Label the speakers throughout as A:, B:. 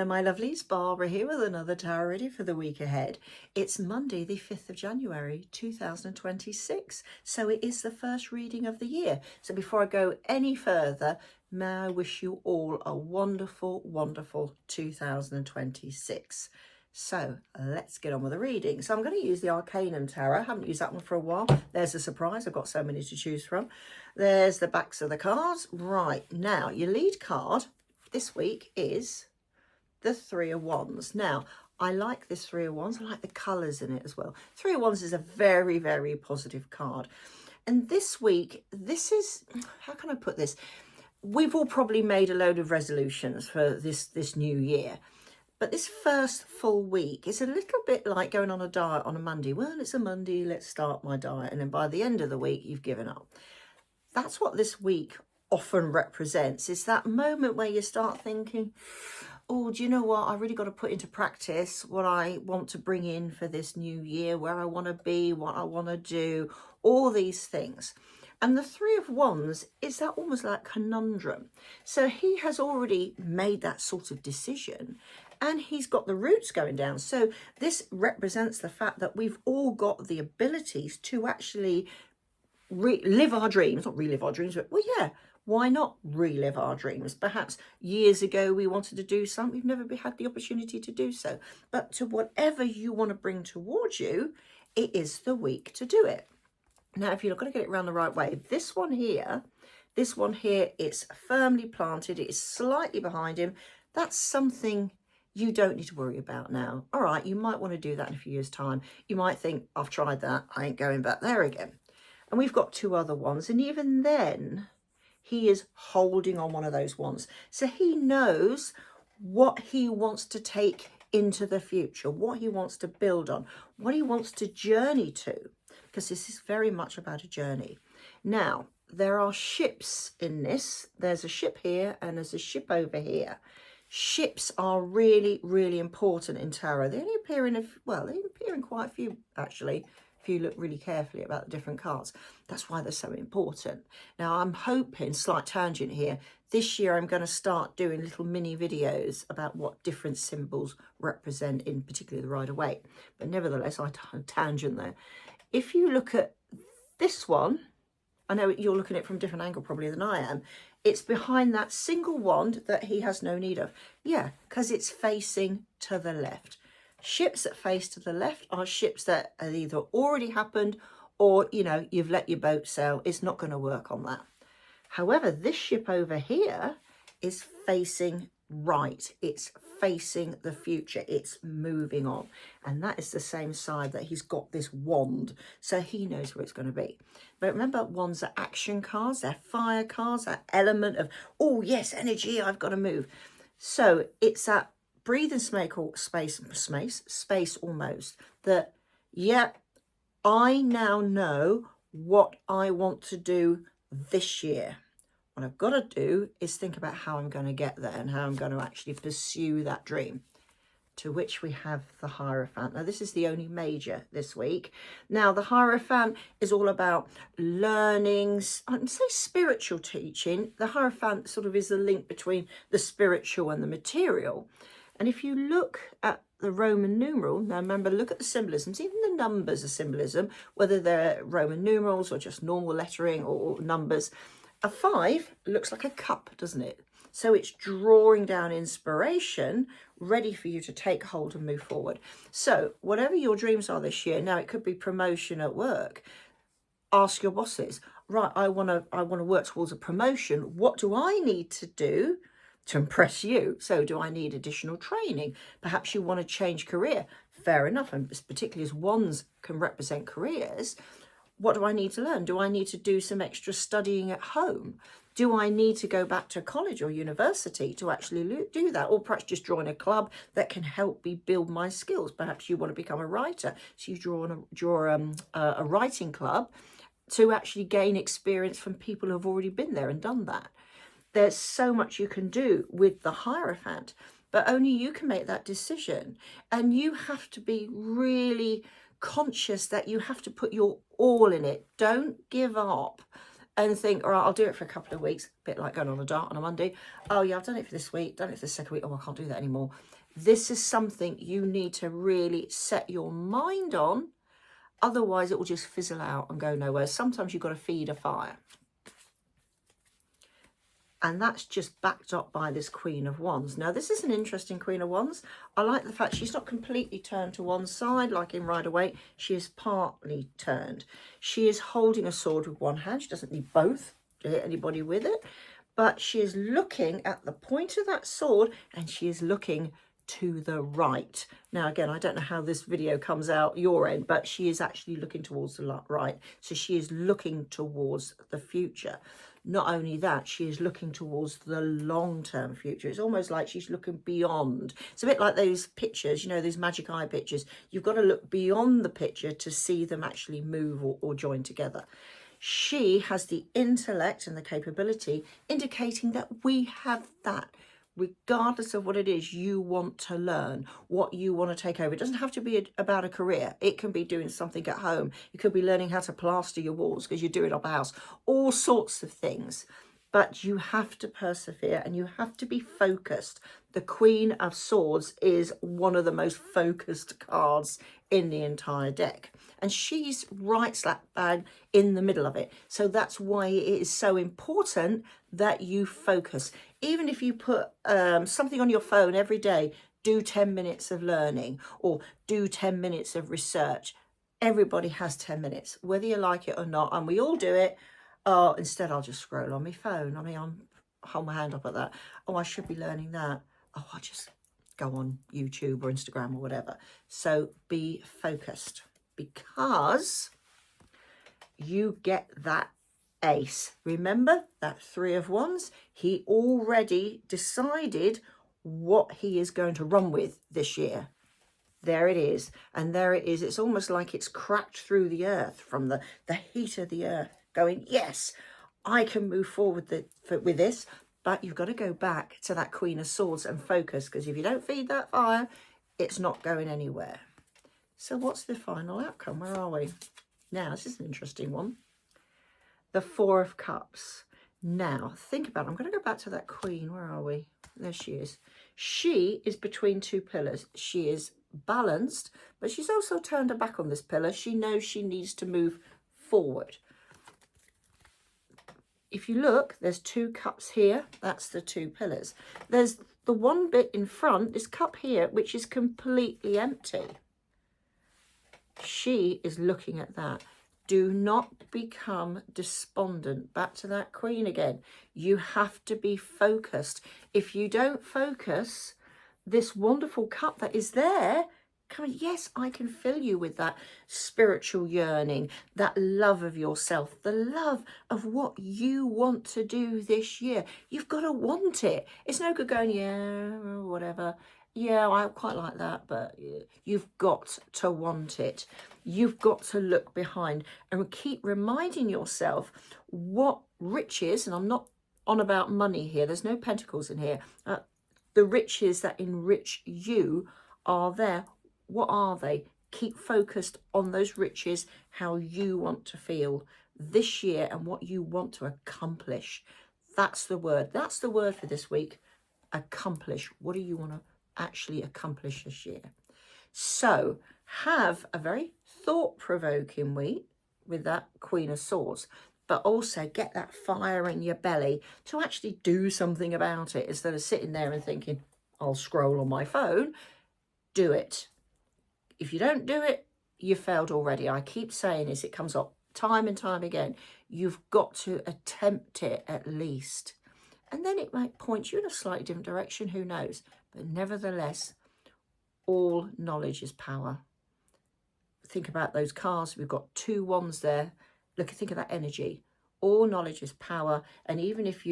A: Hello my lovelies, Barbara here with another tarot reading for the week ahead. It's Monday the 5th of January 2026, so it is the first reading of the year. So before I go any further, may I wish you all a wonderful, wonderful 2026. So let's get on with the reading. So I'm going to use the Arcanum Tarot. I haven't used that one for a while. There's a surprise. I've got so many to choose from. There's the backs of the cards. Right, now your lead card this week is the Three of Wands. Now, I like this Three of Wands. I like the colours in it as well. Three of Wands is a very, very positive card. And this week, this is, how can I put this? We've all probably made a load of resolutions for this new year. But this first full week is a little bit like going on a diet on a Monday. Well, it's a Monday, let's start my diet. And then by the end of the week, you've given up. That's what this week often represents. It's that moment where you start thinking, oh, do you know what? I really got to put into practice what I want to bring in for this new year, where I want to be, what I want to do, all these things. And the Three of Wands is that almost like conundrum. So he has already made that sort of decision and he's got the roots going down. So this represents the fact that we've all got the abilities to actually live our dreams, not relive our dreams, but well, yeah, why not relive our dreams? Perhaps years ago we wanted to do something, we've never had the opportunity to do so. But to whatever you want to bring towards you, it is the week to do it. Now, if you're going to get it around the right way, this one here, it's firmly planted, it is slightly behind him. That's something you don't need to worry about now. All right, you might want to do that in a few years' time. You might think, I've tried that, I ain't going back there again. And we've got two other ones, and even then, he is holding on one of those wands. So he knows what he wants to take into the future, what he wants to build on, what he wants to journey to, because this is very much about a journey. Now, there are ships in this. There's a ship here and there's a ship over here. Ships are really, really important in tarot. They only appear in, they appear in quite a few, actually, if you look really carefully about the different cards. That's why they're so important. Now, I'm hoping, slight tangent here, this year I'm going to start doing little mini videos about what different symbols represent in particularly the Rider-Waite. But nevertheless, I tangent there. If you look at this one, I know you're looking at it from a different angle probably than I am. It's behind that single wand that he has no need of. Yeah, because it's facing to the left. Ships that face to the left are ships that have either already happened or, you know, you've let your boat sail. It's not going to work on that. However, this ship over here is facing right. It's facing the future. It's moving on. And that is the same side that he's got this wand. So he knows where it's going to be. But remember, wands are action cards. They're fire cards. That element of, oh, yes, energy. I've got to move. So it's that breathe and space almost. That, yeah, I now know what I want to do this year. What I've got to do is think about how I'm going to get there and how I'm going to actually pursue that dream. To which we have the Hierophant. Now, this is the only major this week. Now, the Hierophant is all about learnings, I would say spiritual teaching. The Hierophant sort of is the link between the spiritual and the material. And if you look at the Roman numeral, now remember, look at the symbolisms, even the numbers are symbolism, whether they're Roman numerals or just normal lettering or numbers. A 5 looks like a cup, doesn't it? So it's drawing down inspiration, ready for you to take hold and move forward. So whatever your dreams are this year, now it could be promotion at work. Ask your bosses, right, I want to work towards a promotion. What do I need to do to impress you? So do I need additional training? Perhaps you want to change career. Fair enough. And particularly as wands can represent careers, what do I need to learn? Do I need to do some extra studying at home? Do I need to go back to college or university to actually do that? Or perhaps just join a club that can help me build my skills. Perhaps you want to become a writer. So you draw a writing club to actually gain experience from people who have already been there and done that. There's so much you can do with the Hierophant, but only you can make that decision. And you have to be really conscious that you have to put your all in it. Don't give up and think, all right, I'll do it for a couple of weeks, a bit like going on a dart on a Monday. Oh yeah, I've done it for this week, done it for the second week. Oh, I can't do that anymore. This is something you need to really set your mind on. Otherwise, it will just fizzle out and go nowhere. Sometimes you've got to feed a fire. And that's just backed up by this Queen of Wands. Now, this is an interesting Queen of Wands. I like the fact she's not completely turned to one side, like in Rider-Waite. She is partly turned. She is holding a sword with one hand. She doesn't need both to hit anybody with it. But she is looking at the point of that sword, and she is looking to the right. Now, again, I don't know how this video comes out your end, but she is actually looking towards the right. So she is looking towards the future. Not only that, she is looking towards the long-term future. It's almost like she's looking beyond. It's a bit like those pictures, you know, those magic eye pictures. You've got to look beyond the picture to see them actually move or join together. She has the intellect and the capability, indicating that we have that. Regardless of what it is you want to learn, what you want to take over. It doesn't have to be about a career. It can be doing something at home. You could be learning how to plaster your walls because you're doing up a house. All sorts of things. But you have to persevere and you have to be focused. The Queen of Swords is one of the most focused cards in the entire deck. And she's right slap bang in the middle of it. So that's why it is so important that you focus. Even if you put something on your phone every day, do 10 minutes of learning or do 10 minutes of research. Everybody has 10 minutes, whether you like it or not. And we all do it. Oh, instead I'll just scroll on my phone. I mean, I'll hold my hand up at that. Oh, I should be learning that. Oh, I'll just go on YouTube or Instagram or whatever. So be focused, because you get that ace. Remember that Three of Wands? He already decided what he is going to run with this year. There it is. And there it is. It's almost like it's cracked through the earth from the heat of the earth, going, yes, I can move forward with this. But you've got to go back to that Queen of Swords and focus, because if you don't feed that fire, it's not going anywhere. So what's the final outcome? Where are we? Now, this is an interesting one. The Four of Cups. Now, think about it. I'm going to go back to that Queen. Where are we? There she is. She is between two pillars. She is balanced, but she's also turned her back on this pillar. She knows she needs to move forward. If you look, there's two cups here. That's the two pillars. There's the one bit in front, this cup here, which is completely empty. She is looking at that. Do not become despondent. Back to that Queen again. You have to be focused. If you don't focus, this wonderful cup that is there, come on, yes, I can fill you with that spiritual yearning, that love of yourself, the love of what you want to do this year. You've got to want it. It's no good going, yeah, whatever. Yeah, I quite like that, but you've got to want it. You've got to look behind and keep reminding yourself what riches, and I'm not on about money here, there's no pentacles in here, the riches that enrich you are there. What are they? Keep focused on those riches, how you want to feel this year and what you want to accomplish. That's the word. That's the word for this week. Accomplish. What do you want to actually accomplish this year? So have a very thought-provoking week with that Queen of Swords, but also get that fire in your belly to actually do something about it instead of sitting there and thinking, I'll scroll on my phone. Do it. If you don't do it, you failed already. I keep saying this, it comes up time and time again. You've got to attempt it at least. And then it might point you in a slightly different direction, who knows? But nevertheless, all knowledge is power. Think about those cards. We've got two wands there. Look, think of that energy. All knowledge is power. And even if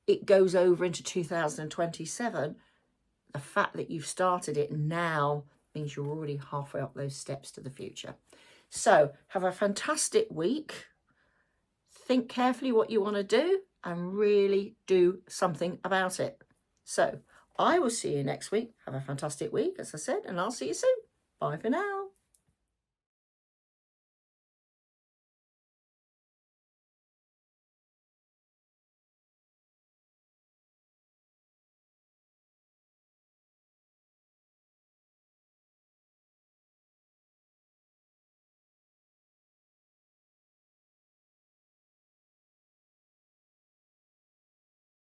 A: it goes over into 2027, the fact that you've started it now means you're already halfway up those steps to the future. So have a fantastic week. Think carefully what you want to do and really do something about it. So I will see you next week. Have a fantastic week, as I said, and I'll see you soon. Bye for now.